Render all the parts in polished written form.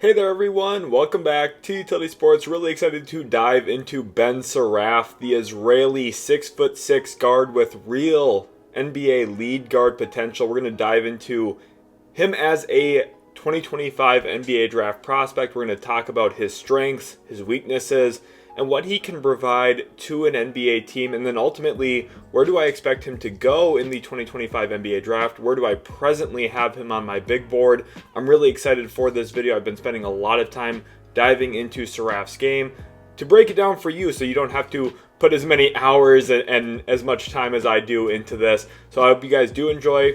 Hey there everyone, welcome back to Utility Sports. Really excited to dive into Ben Saraf, the Israeli 6'6" guard with real NBA lead guard potential. We're going to dive into him as a 2025 NBA draft prospect. We're going to talk about his strengths, his weaknesses, and what he can provide to an NBA team. And then ultimately, where do I expect him to go in the 2025 NBA draft? Where do I presently have him on my big board? I'm really excited for this video. I've been spending a lot of time diving into Saraf's game to break it down for you so you don't have to put as many hours and as much time as I do into this. So I hope you guys do enjoy.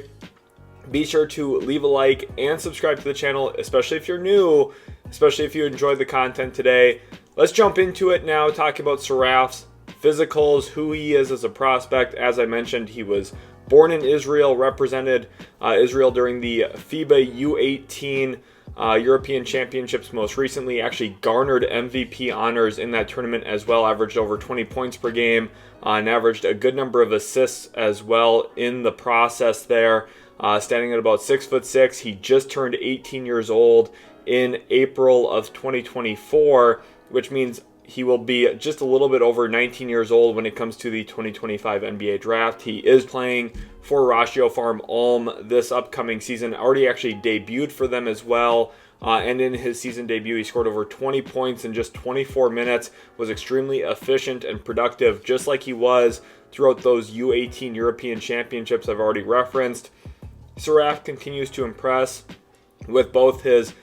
Be sure to leave a like and subscribe to the channel, especially if you're new, especially if you enjoyed the content today. Let's jump into it now, talking about Saraf's physicals, who he is as a prospect. As I mentioned, he was born in Israel, represented Israel during the FIBA U18 European Championships most recently, actually garnered MVP honors in that tournament as well, averaged over 20 points per game, and averaged a good number of assists as well in the process there. Standing at about 6'6", he just turned 18 years old in April of 2024, which means he will be just a little bit over 19 years old when it comes to the 2025 NBA draft. He is playing for Ratio Farm Ulm this upcoming season, already actually debuted for them as well. And in his season debut, he scored over 20 points in just 24 minutes, was extremely efficient and productive, just like he was throughout those U18 European Championships I've already referenced. Saraf continues to impress with both his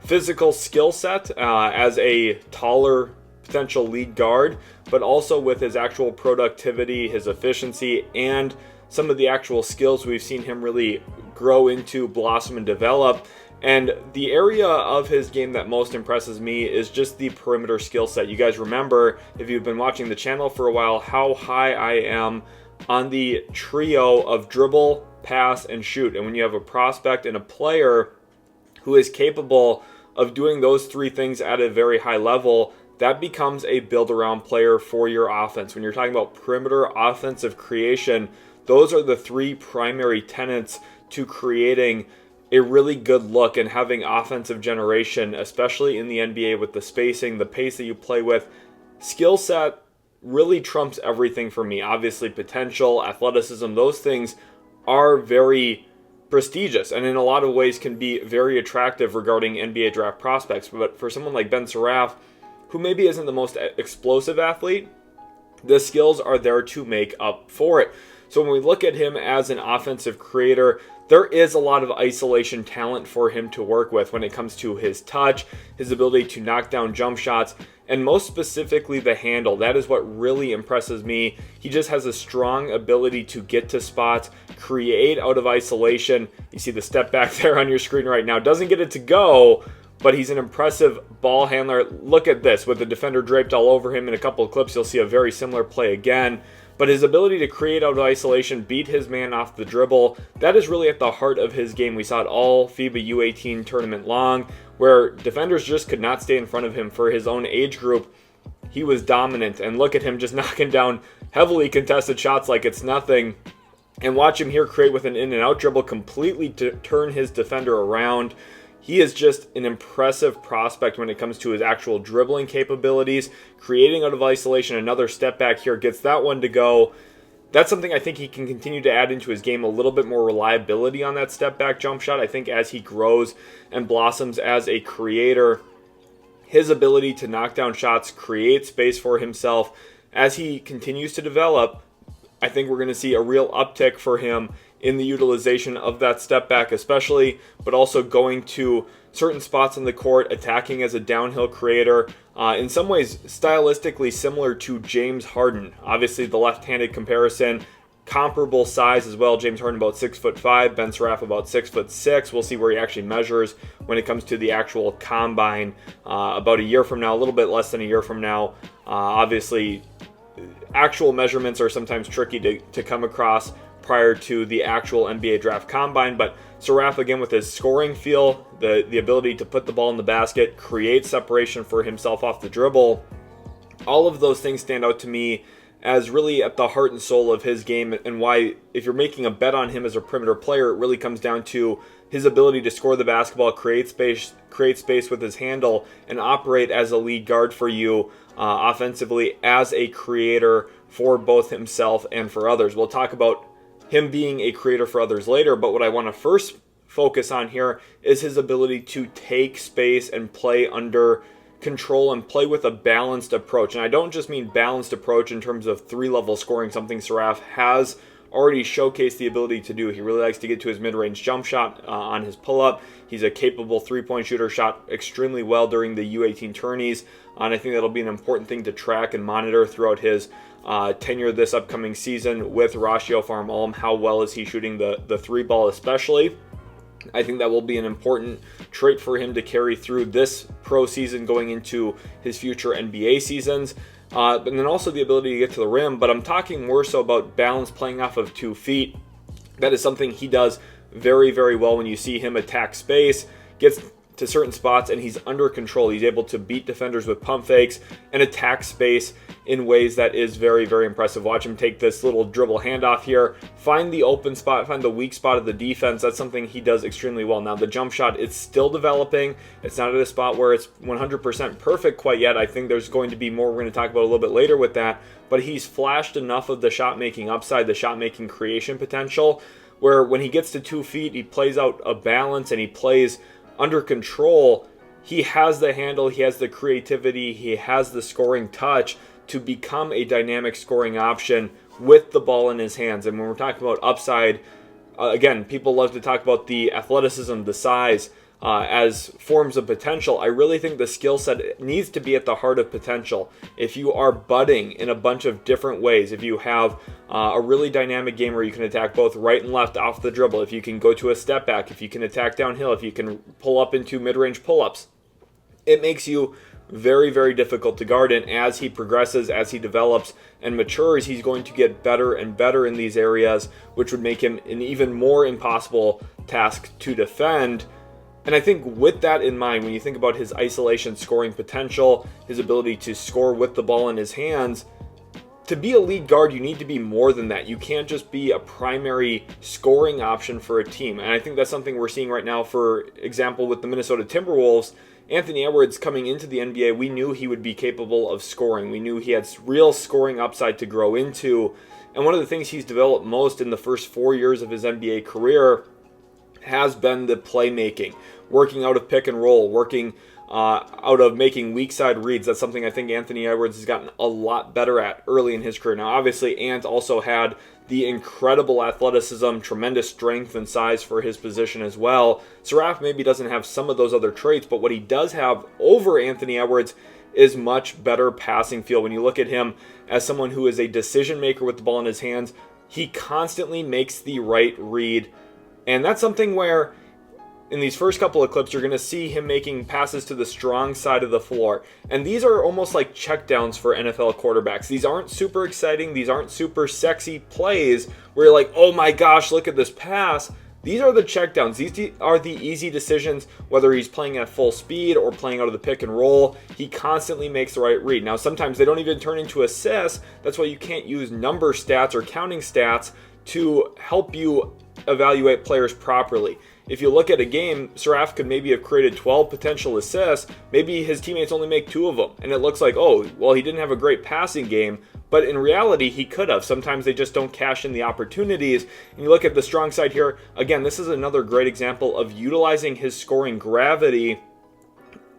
physical skill set as a taller potential lead guard, but also with his actual productivity, his efficiency, and some of the actual skills we've seen him really grow into, blossom, and develop. And the area of his game that most impresses me is just the perimeter skill set. You guys remember, if you've been watching the channel for a while, how high I am on the trio of dribble, pass, and shoot. And when you have a prospect and a player who is capable of doing those three things at a very high level, that becomes a build-around player for your offense. When you're talking about perimeter offensive creation, those are the three primary tenets to creating a really good look and having offensive generation, especially in the NBA with the spacing, the pace that you play with. Skill set really trumps everything for me. Obviously, potential, athleticism, those things are very prestigious and in a lot of ways can be very attractive regarding NBA draft prospects. But for someone like Ben Saraf, who maybe isn't the most explosive athlete, the skills are there to make up for it. So when we look at him as an offensive creator, there is a lot of isolation talent for him to work with when it comes to his touch, his ability to knock down jump shots, and most specifically the handle. That is what really impresses me. He just has a strong ability to get to spots, create out of isolation. You see the step back there on your screen right now. Doesn't get it to go, but he's an impressive ball handler. Look at this, with the defender draped all over him. In a couple of clips, you'll see a very similar play again. But his ability to create out of isolation, beat his man off the dribble, that is really at the heart of his game. We saw it all FIBA U18 tournament long, where defenders just could not stay in front of him for his own age group. He was dominant, and look at him just knocking down heavily contested shots like it's nothing. And watch him here create with an in and out dribble, completely to turn his defender around. He is just an impressive prospect when it comes to his actual dribbling capabilities, creating out of isolation. Another step back here, gets that one to go. That's something I think he can continue to add into his game, a little bit more reliability on that step back jump shot. I think as he grows and blossoms as a creator, his ability to knock down shots, create space for himself, as he continues to develop, I think we're going to see a real uptick for him in the utilization of that step back especially, but also going to certain spots on the court, attacking as a downhill creator, in some ways stylistically similar to James Harden. Obviously the left-handed comparison, comparable size as well. James Harden about 6'5", Ben Saraf about 6'6". We'll see where he actually measures when it comes to the actual combine about a year from now, a little bit less than a year from now. Obviously actual measurements are sometimes tricky to come across prior to the actual NBA draft combine, but Saraf, again, with his scoring feel, the ability to put the ball in the basket, create separation for himself off the dribble, all of those things stand out to me as really at the heart and soul of his game, and why, if you're making a bet on him as a perimeter player, it really comes down to his ability to score the basketball, create space with his handle, and operate as a lead guard for you offensively as a creator for both himself and for others. We'll talk about him being a creator for others later, but what I want to first focus on here is his ability to take space and play under control and play with a balanced approach. And I don't just mean balanced approach in terms of three-level scoring, something Saraf has already showcased the ability to do. He really likes to get to his mid-range jump shot on his pull-up. He's a capable three-point shooter, shot extremely well during the U18 tourneys, and I think that'll be an important thing to track and monitor throughout his tenure this upcoming season with Rashio Farm Ulm. How well is he shooting the three ball especially? I think that will be an important trait for him to carry through this pro season going into his future NBA seasons. But then also the ability to get to the rim. But I'm talking more so about balance, playing off of 2 feet. That is something he does very, very well when you see him attack space, gets to certain spots, and he's under control. He's able to beat defenders with pump fakes and attack space in ways that is very, very impressive. Watch him take this little dribble handoff here, find the open spot, find the weak spot of the defense. That's something he does extremely well. Now, the jump shot, it's still developing. It's not at a spot where it's 100% perfect quite yet. I think there's going to be more we're going to talk about a little bit later with that, but he's flashed enough of the shot-making upside, the shot-making creation potential, where when he gets to 2 feet, he plays out a balance and he plays under control. He has the handle, he has the creativity, he has the scoring touch to become a dynamic scoring option with the ball in his hands. And when we're talking about upside, again, people love to talk about the athleticism, the size, as forms of potential. I really think the skill set needs to be at the heart of potential. If you are budding in a bunch of different ways, if you have a really dynamic game where you can attack both right and left off the dribble, if you can go to a step back, if you can attack downhill, if you can pull up into mid-range pull-ups, it makes you very, very difficult to guard. And as he progresses, as he develops and matures, he's going to get better and better in these areas, which would make him an even more impossible task to defend. And I think with that in mind, when you think about his isolation scoring potential, his ability to score with the ball in his hands, to be a lead guard, you need to be more than that. You can't just be a primary scoring option for a team. And I think that's something we're seeing right now, for example, with the Minnesota Timberwolves. Anthony Edwards coming into the NBA, we knew he would be capable of scoring. We knew he had real scoring upside to grow into. And one of the things he's developed most in the first 4 years of his NBA career has been the playmaking, working out of pick and roll, working out of making weak side reads. That's something I think Anthony Edwards has gotten a lot better at early in his career. Now, obviously, Ant also had the incredible athleticism, tremendous strength and size for his position as well. Saraf maybe doesn't have some of those other traits, but what he does have over Anthony Edwards is much better passing feel. When you look at him as someone who is a decision maker with the ball in his hands, he constantly makes the right read. And that's something where in these first couple of clips, you're going to see him making passes to the strong side of the floor. And these are almost like checkdowns for NFL quarterbacks. These aren't super exciting. These aren't super sexy plays where you're like, oh my gosh, look at this pass. These are the checkdowns. These are the easy decisions, whether he's playing at full speed or playing out of the pick and roll. He constantly makes the right read. Now, sometimes they don't even turn into assists. That's why you can't use number stats or counting stats to help you evaluate players properly. If you look at a game, Saraf could maybe have created 12 potential assists. Maybe his teammates only make 2 of them. And it looks like, oh, well, he didn't have a great passing game. But in reality, he could have. Sometimes they just don't cash in the opportunities. And you look at the strong side here. Again, this is another great example of utilizing his scoring gravity.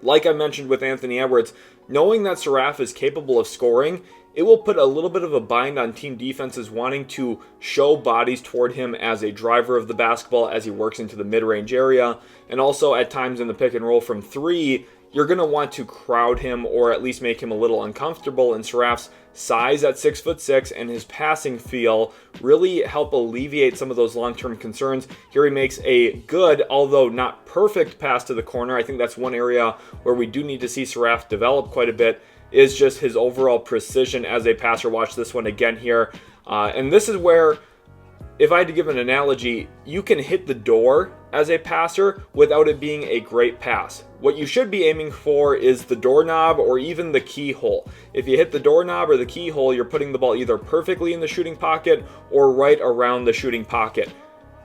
Like I mentioned with Anthony Edwards, knowing that Saraf is capable of scoring, it will put a little bit of a bind on team defenses wanting to show bodies toward him as a driver of the basketball as he works into the mid-range area. And also at times in the pick and roll from 3, you're going to want to crowd him or at least make him a little uncomfortable. And Saraf's size at 6'6" and his passing feel really help alleviate some of those long-term concerns. Here he makes a good, although not perfect, pass to the corner. I think that's one area where we do need to see Saraf develop quite a bit, is just his overall precision as a passer. Watch this one again here. And this is where if I had to give an analogy, you can hit the door as a passer without it being a great pass. What you should be aiming for is the doorknob or even the keyhole. If you hit the doorknob or the keyhole, you're putting the ball either perfectly in the shooting pocket or right around the shooting pocket.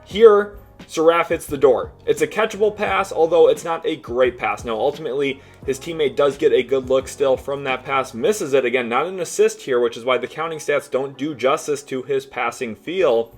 Here, Saraf hits the door. It's a catchable pass, although it's not a great pass. Now, ultimately, his teammate does get a good look still from that pass, misses it. Again, not an assist here, which is why the counting stats don't do justice to his passing feel.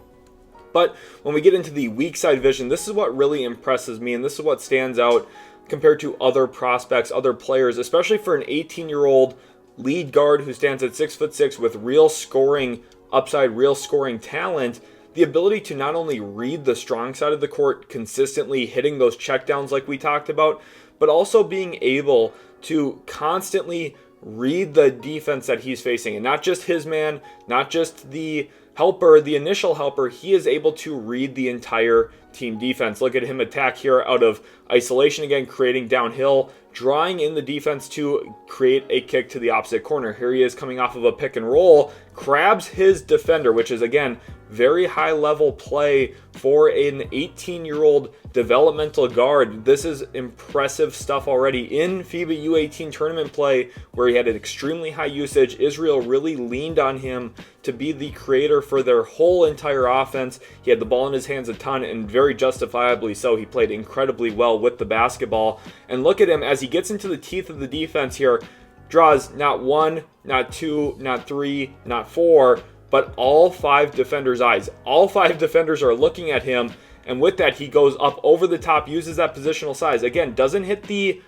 But when we get into the weak side vision, this is what really impresses me, and this is what stands out compared to other prospects, other players, especially for an 18-year-old lead guard who stands at 6'6" with real scoring upside, real scoring talent. The ability to not only read the strong side of the court consistently, hitting those checkdowns like we talked about, but also being able to constantly read the defense that he's facing. And not just his man, not just the helper, the initial helper, he is able to read the entire team defense. Look at him attack here out of isolation again, creating downhill, drawing in the defense to create a kick to the opposite corner. Here he is coming off of a pick and roll, grabs his defender, which is again very high level play for an 18-year-old developmental guard. This is impressive stuff already in FIBA U18 tournament play, where he had an extremely high usage. Israel really leaned on him to be the creator for their whole entire offense. He had the ball in his hands a ton, and very justifiably so. He played incredibly well with the basketball. And look at him as he gets into the teeth of the defense here. Draws not one, not two, not three, not four, but all five defenders' eyes. All five defenders are looking at him, and with that, he goes up over the top, uses that positional size. Again, doesn't hit the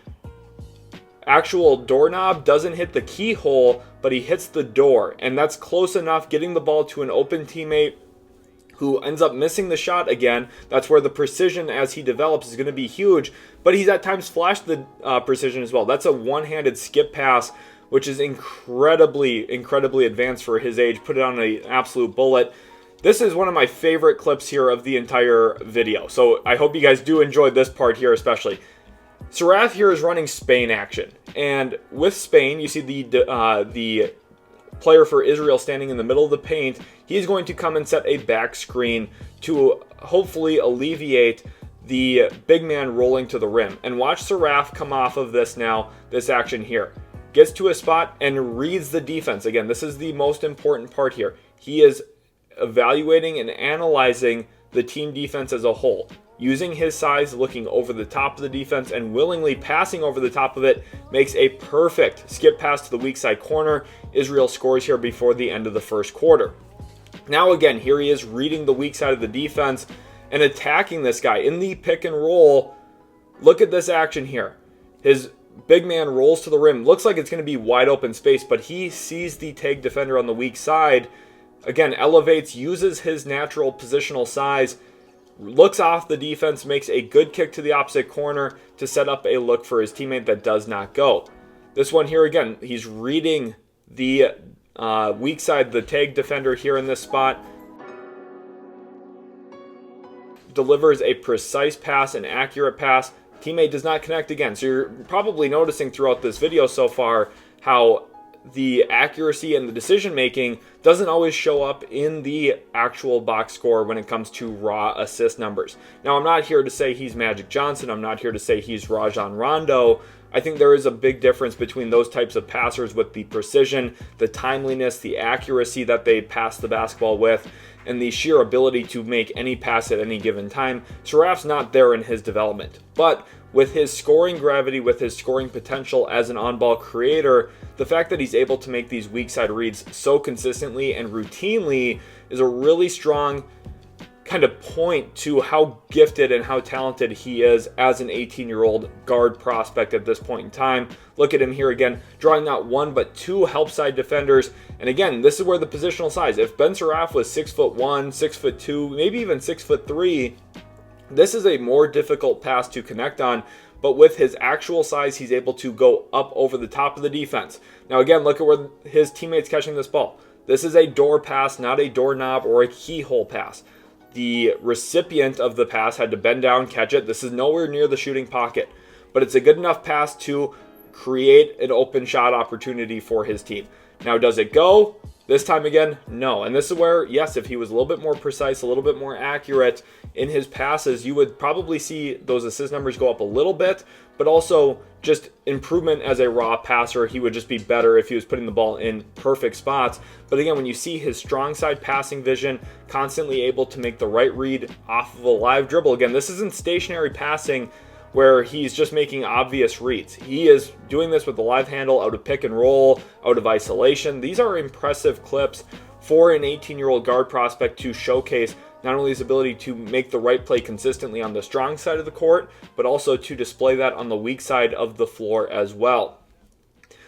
actual doorknob, doesn't hit the keyhole, but he hits the door, and that's close enough, getting the ball to an open teammate who ends up missing the shot again. That's where the precision as he develops is going to be huge, but he's at times flashed the precision as well. That's a one-handed skip pass, which is incredibly advanced for his age. Put it on an absolute bullet. This is one of my favorite clips here of the entire video, so I hope you guys do enjoy this part here especially. Saraf here is running Spain action, and with Spain, you see the player for Israel standing in the middle of the paint. He's going to come and set a back screen to hopefully alleviate the big man rolling to the rim. And watch Saraf come off of this now, this action here. Gets to a spot and reads the defense. Again, this is the most important part here. He is evaluating and analyzing the team defense as a whole. Using his size, looking over the top of the defense and willingly passing over the top of it, makes a perfect skip pass to the weak side corner. Israel scores here before the end of the first quarter. Now again, here he is reading the weak side of the defense and attacking this guy in the pick and roll. Look at this action here. His big man rolls to the rim. Looks like it's going to be wide open space, but he sees the tag defender on the weak side. Again, elevates, uses his natural positional size, looks off the defense, makes a good kick to the opposite corner to set up a look for his teammate that does not go. This one here, again, he's reading the weak side, the tag defender here in this spot. Delivers a precise pass, an accurate pass. Teammate does not connect again. So you're probably noticing throughout this video so far how the accuracy and the decision making doesn't always show up in the actual box score when it comes to raw assist numbers. Now, I'm not here to say he's Magic Johnson. I'm not here to say he's Rajon Rondo. I think there is a big difference between those types of passers with the precision, the timeliness, the accuracy that they pass the basketball with, and the sheer ability to make any pass at any given time. Saraf's not there in his development, but with his scoring gravity, with his scoring potential as an on-ball creator, the fact that he's able to make these weak side reads so consistently and routinely is a really strong kind of point to how gifted and how talented he is as an 18-year-old guard prospect at this point in time. Look at him here again, drawing not one but two help side defenders. And again, this is where the positional size, if Ben Saraf was 6'1", 6'2", maybe even 6'3", this is a more difficult pass to connect on, but with his actual size, he's able to go up over the top of the defense. Now again, look at where his teammate's catching this ball. This is a door pass, not a doorknob or a keyhole pass. The recipient of the pass had to bend down, catch it. This is nowhere near the shooting pocket, but it's a good enough pass to create an open shot opportunity for his team. Now, does it go? This time again, no. And this is where, yes, if he was a little bit more precise, a little bit more accurate in his passes, you would probably see those assist numbers go up a little bit, but also just improvement as a raw passer. He would just be better if he was putting the ball in perfect spots. But again, when you see his strong side passing vision, constantly able to make the right read off of a live dribble. Again, this isn't stationary passing where he's just making obvious reads. He is doing this with the live handle, out of pick and roll, out of isolation. These are impressive clips for an 18-year-old guard prospect to showcase not only his ability to make the right play consistently on the strong side of the court, but also to display that on the weak side of the floor as well.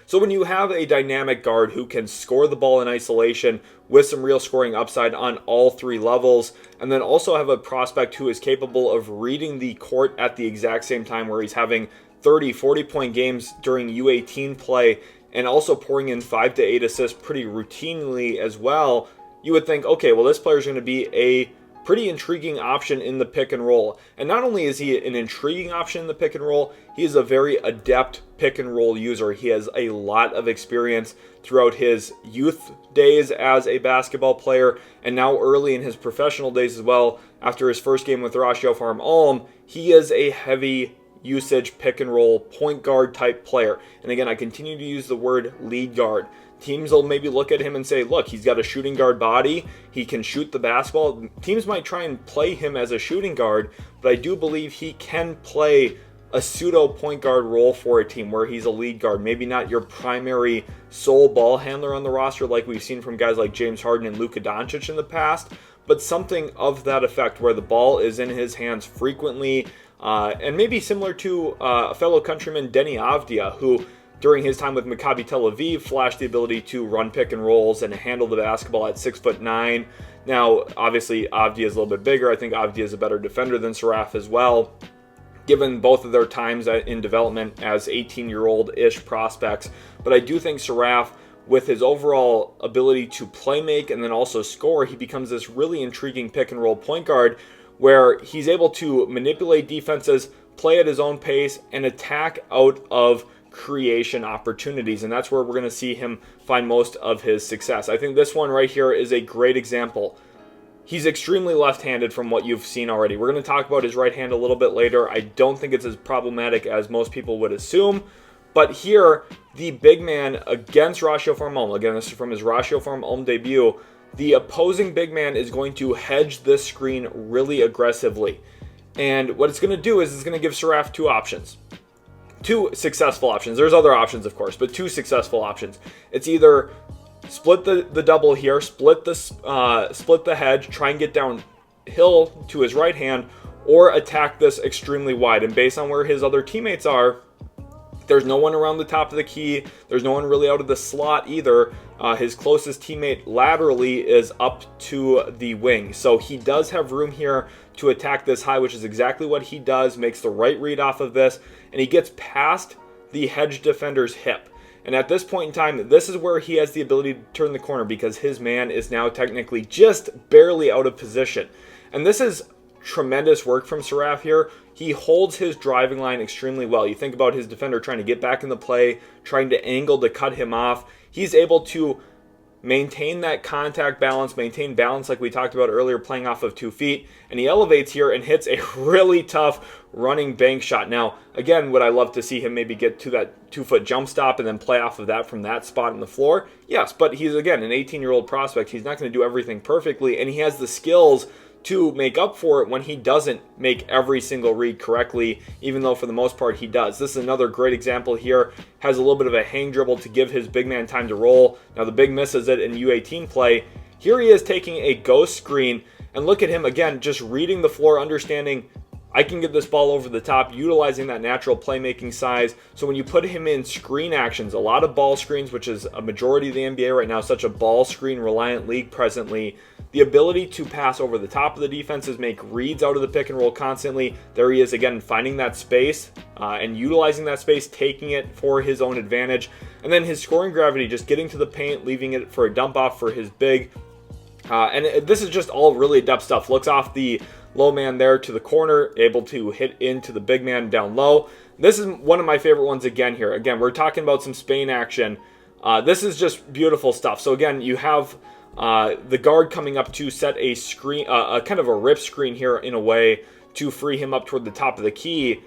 So when you have a dynamic guard who can score the ball in isolation with some real scoring upside on all three levels, and then also have a prospect who is capable of reading the court at the exact same time, where he's having 30, 40-point games during U18 play and also pouring in 5 to 8 assists pretty routinely as well, you would think, okay, well, this player is going to be a pretty intriguing option in the pick and roll. And not only is he an intriguing option in the pick and roll, he is a very adept pick and roll user. He has a lot of experience throughout his youth days as a basketball player, and now early in his professional days as well. After his first game with Ratio Farm Ulm, he is a heavy usage pick and roll point guard type player. And again, I continue to use the word lead guard. Teams will maybe look at him and say, look, he's got a shooting guard body. He can shoot the basketball. Teams might try and play him as a shooting guard, but I do believe he can play a pseudo point guard role for a team where he's a lead guard. Maybe not your primary sole ball handler on the roster like we've seen from guys like James Harden and Luka Doncic in the past, but something of that effect where the ball is in his hands frequently, and maybe similar to a fellow countryman, Denny Avdia, who during his time with Maccabi Tel Aviv flashed the ability to run pick and rolls and handle the basketball at 6'9". Now, obviously, Avdia is a little bit bigger. I think Avdia is a better defender than Saraf as well, given both of their times in development as 18-year-old-ish prospects. But I do think Saraf, with his overall ability to play make and then also score, he becomes this really intriguing pick and roll point guard where he's able to manipulate defenses, play at his own pace, and attack out of creation opportunities, and that's where we're going to see him find most of his success. I think this one right here is a great example. He's extremely left-handed from what you've seen already. We're going to talk about his right hand a little bit later. I don't think it's as problematic as most people would assume, but here, the big man against Ratio Farm Ulm, again, this is from his Ratio Farm Ulm debut, the opposing big man is going to hedge this screen really aggressively. And what it's going to do is it's going to give Saraf two successful options. There's other options, of course, but two successful options. It's either split the double here, split the hedge, try and get downhill to his right hand, or attack this extremely wide. And based on where his other teammates are, there's no one around the top of the key. There's no one really out of the slot either. His closest teammate laterally is up to the wing. So he does have room here to attack this high, which is exactly what he does, makes the right read off of this, and he gets past the hedge defender's hip. And at this point in time, this is where he has the ability to turn the corner because his man is now technically just barely out of position. And this is tremendous work from Saraf here. He holds his driving line extremely well. You think about his defender trying to get back in the play, trying to angle to cut him off. He's able to maintain that contact balance, maintain balance like we talked about earlier, playing off of 2 feet, and he elevates here and hits a really tough running bank shot. Now, again, would I love to see him maybe get to that 2-foot jump stop and then play off of that from that spot in the floor? Yes, but he's, again, an 18-year-old prospect. He's not going to do everything perfectly, and he has the skills to make up for it when he doesn't make every single read correctly, even though for the most part he does. This is another great example here. Has a little bit of a hang dribble to give his big man time to roll. Now the big misses it in U18 play. Here he is taking a ghost screen, and look at him again, just reading the floor, understanding I can get this ball over the top, utilizing that natural playmaking size. So when you put him in screen actions, a lot of ball screens, which is a majority of the NBA right now, such a ball screen reliant league presently, the ability to pass over the top of the defenses, make reads out of the pick and roll constantly. There he is again, finding that space and utilizing that space, taking it for his own advantage. And then his scoring gravity, just getting to the paint, leaving it for a dump off for his big. And this is just all really adept stuff. Looks off the low man there to the corner, able to hit into the big man down low. This is one of my favorite ones again here. Again, we're talking about some Spain action. This is just beautiful stuff. So again, you have the guard coming up to set a screen, kind of a rip screen here in a way to free him up toward the top of the key.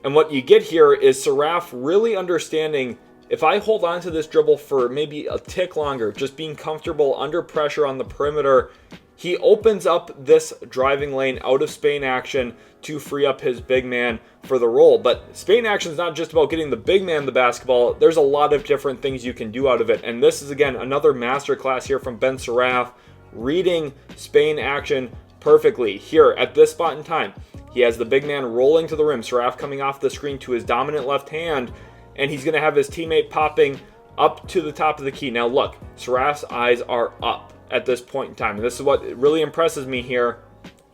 And what you get here is Saraf really understanding, if I hold on to this dribble for maybe a tick longer, just being comfortable under pressure on the perimeter, he opens up this driving lane out of Spain action to free up his big man for the roll. But Spain action is not just about getting the big man the basketball. There's a lot of different things you can do out of it. And this is, again, another masterclass here from Ben Saraf, reading Spain action perfectly here at this spot in time. He has the big man rolling to the rim, Saraf coming off the screen to his dominant left hand, and he's going to have his teammate popping up to the top of the key. Now look, Saraf's eyes are up at this point in time, and this is what really impresses me here.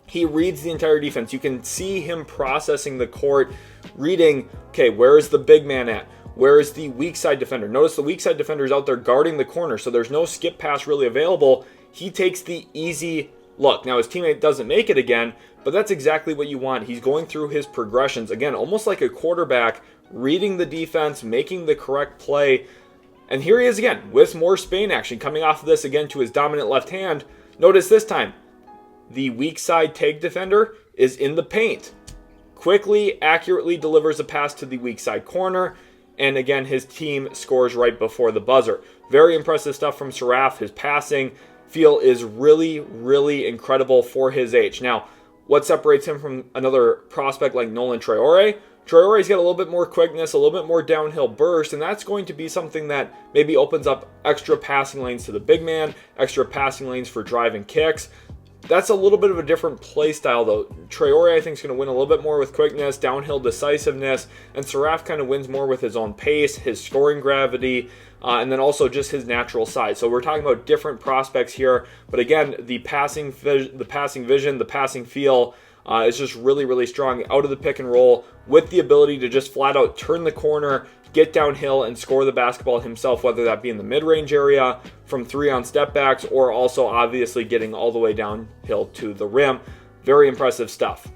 He reads the entire defense. You can see him processing the court, reading, okay, where is the big man at? Where is the weak side defender? Notice the weak side defender is out there guarding the corner, so there's no skip pass really available. He takes the easy look. Now his teammate doesn't make it again, but that's exactly what you want. He's going through his progressions, again, almost like a quarterback, reading the defense, making the correct play. And here he is again with more Spain action coming off of this again to his dominant left hand. Notice this time, the weak side take defender is in the paint. Quickly, accurately delivers a pass to the weak side corner. And again, his team scores right before the buzzer. Very impressive stuff from Saraf. His passing feel is really, really incredible for his age. Now, what separates him from another prospect like Nolan Traore? Traore's got a little bit more quickness, a little bit more downhill burst, and that's going to be something that maybe opens up extra passing lanes to the big man, extra passing lanes for driving kicks. That's a little bit of a different play style, though. Traore, I think, is going to win a little bit more with quickness, downhill decisiveness, and Saraf kind of wins more with his own pace, his scoring gravity, and then also just his natural size. So we're talking about different prospects here, but again, the passing vision, the passing feel is just really, really strong out of the pick and roll with the ability to just flat out turn the corner, get downhill, and score the basketball himself, whether that be in the mid-range area, from three on step backs, or also obviously getting all the way downhill to the rim. Very impressive stuff.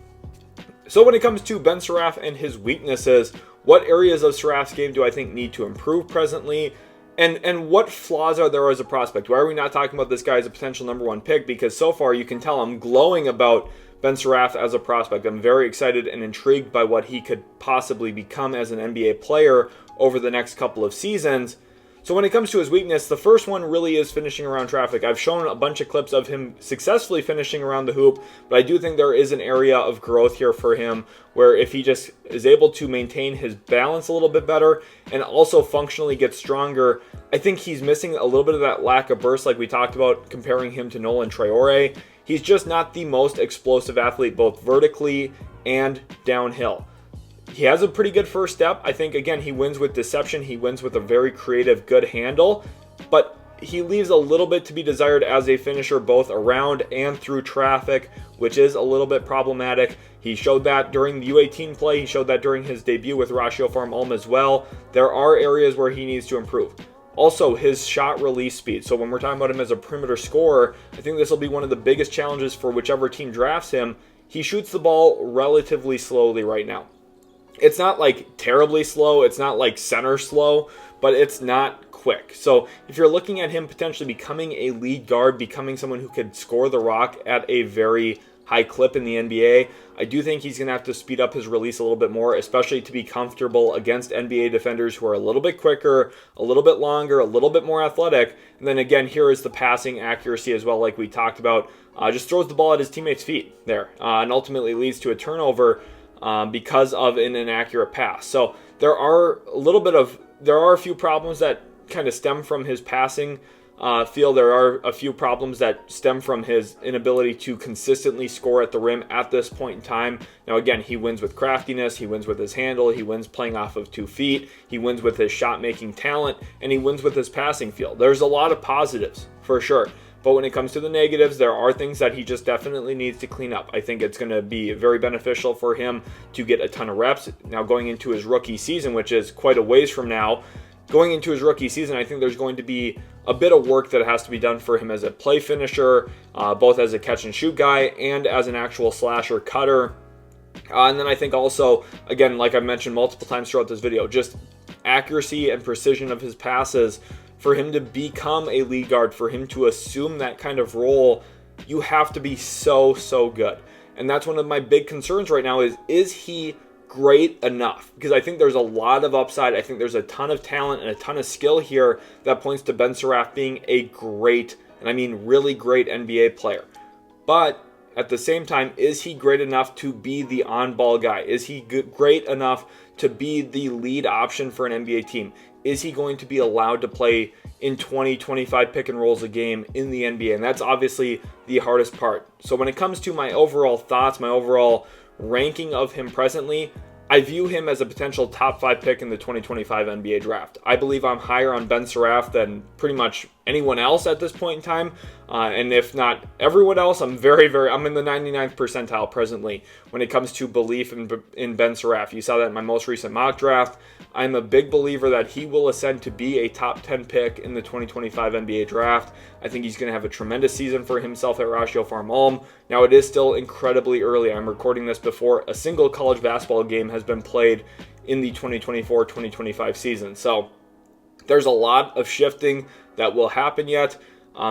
So when it comes to Ben Saraf and his weaknesses, what areas of Saraf's game do I think need to improve presently? And what flaws are there as a prospect? Why are we not talking about this guy as a potential number one pick? Because so far you can tell I'm glowing about Ben Saraf as a prospect. I'm very excited and intrigued by what he could possibly become as an NBA player over the next couple of seasons. So when it comes to his weakness, the first one really is finishing around traffic. I've shown a bunch of clips of him successfully finishing around the hoop, but I do think there is an area of growth here for him where if he just is able to maintain his balance a little bit better and also functionally get stronger, I think he's missing a little bit of that lack of burst like we talked about comparing him to Nolan Traore. He's just not the most explosive athlete both vertically and downhill. He has a pretty good first step. I think, again, he wins with deception. He wins with a very creative, good handle. But he leaves a little bit to be desired as a finisher, both around and through traffic, which is a little bit problematic. He showed that during the U18 play. He showed that during his debut with Ratio Farm Ulm as well. There are areas where he needs to improve. Also, his shot release speed. So when we're talking about him as a perimeter scorer, I think this will be one of the biggest challenges for whichever team drafts him. He shoots the ball relatively slowly right now. It's not like terribly slow, it's not like center slow, but it's not quick. So if you're looking at him potentially becoming a lead guard, becoming someone who could score the rock at a very high clip in the NBA, I do think he's going to have to speed up his release a little bit more, especially to be comfortable against NBA defenders who are a little bit quicker, a little bit longer, a little bit more athletic. And then again, here is the passing accuracy as well, like we talked about. Just throws the ball at his teammates' feet there and ultimately leads to a turnover because of an inaccurate pass. So there are a few problems that kind of stem from his passing feel. There are a few problems that stem from his inability to consistently score at the rim at this point in time. Now again, he wins with craftiness, he wins with his handle, he wins playing off of 2 feet, he wins with his shot making talent, and he wins with his passing feel. There's a lot of positives for sure. But when it comes to the negatives, there are things that he just definitely needs to clean up. I think it's going to be very beneficial for him to get a ton of reps. Now going into his rookie season, which is quite a ways from now, going into his rookie season, I think there's going to be a bit of work that has to be done for him as a play finisher, both as a catch and shoot guy and as an actual slasher cutter. And then I think also, again, like I've mentioned multiple times throughout this video, just accuracy and precision of his passes for him to become a lead guard, for him to assume that kind of role, you have to be so good. And that's one of my big concerns right now is he great enough? Because I think there's a lot of upside. I think there's a ton of talent and a ton of skill here that points to Ben Saraf being a great, and I mean really great NBA player. But at the same time, is he great enough to be the on-ball guy? Is he great enough to be the lead option for an NBA team? Is he going to be allowed to play in 20, 25 pick and rolls a game in the NBA? And that's obviously the hardest part. So when it comes to my overall thoughts, my overall ranking of him presently, I view him as a potential top 5 pick in the 2025 NBA draft. I believe I'm higher on Ben Saraf than pretty much anyone else at this point in time. And if not everyone else, I'm in the 99th percentile presently when it comes to belief in Ben Saraf. You saw that in my most recent mock draft. I'm a big believer that he will ascend to be a top 10 pick in the 2025 NBA draft. I think he's going to have a tremendous season for himself at Ratio Farm Ulm. Now, it is still incredibly early. I'm recording this before a single college basketball game has been played in the 2024-2025 season. So there's a lot of shifting that will happen yet.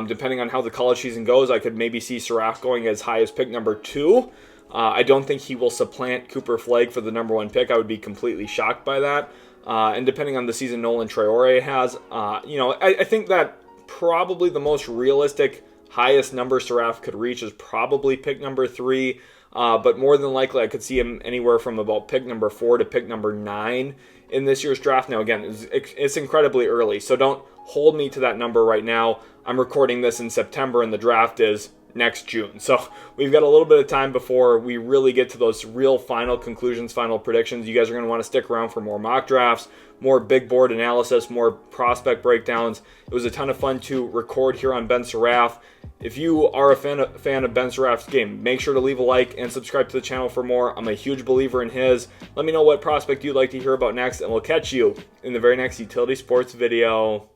Depending on how the college season goes, I could maybe see Saraf going as high as pick number 2. I don't think he will supplant Cooper Flagg for the number 1 pick. I would be completely shocked by that. And depending on the season Nolan Traore has, I think that probably the most realistic highest number Saraf could reach is probably pick number 3. But more than likely, I could see him anywhere from about pick number 4 to pick number 9 in this year's draft. Now, again, it's incredibly early, so don't hold me to that number right now. I'm recording this in September, and the draft is next June. So we've got a little bit of time before we really get to those real final conclusions, final predictions. You guys are going to want to stick around for more mock drafts, more big board analysis, more prospect breakdowns. It was a ton of fun to record here on Ben Saraf. If you are a fan of Ben Saraf's game, make sure to leave a like and subscribe to the channel for more. I'm a huge believer in his. Let me know what prospect you'd like to hear about next, and we'll catch you in the very next Utility Sports video.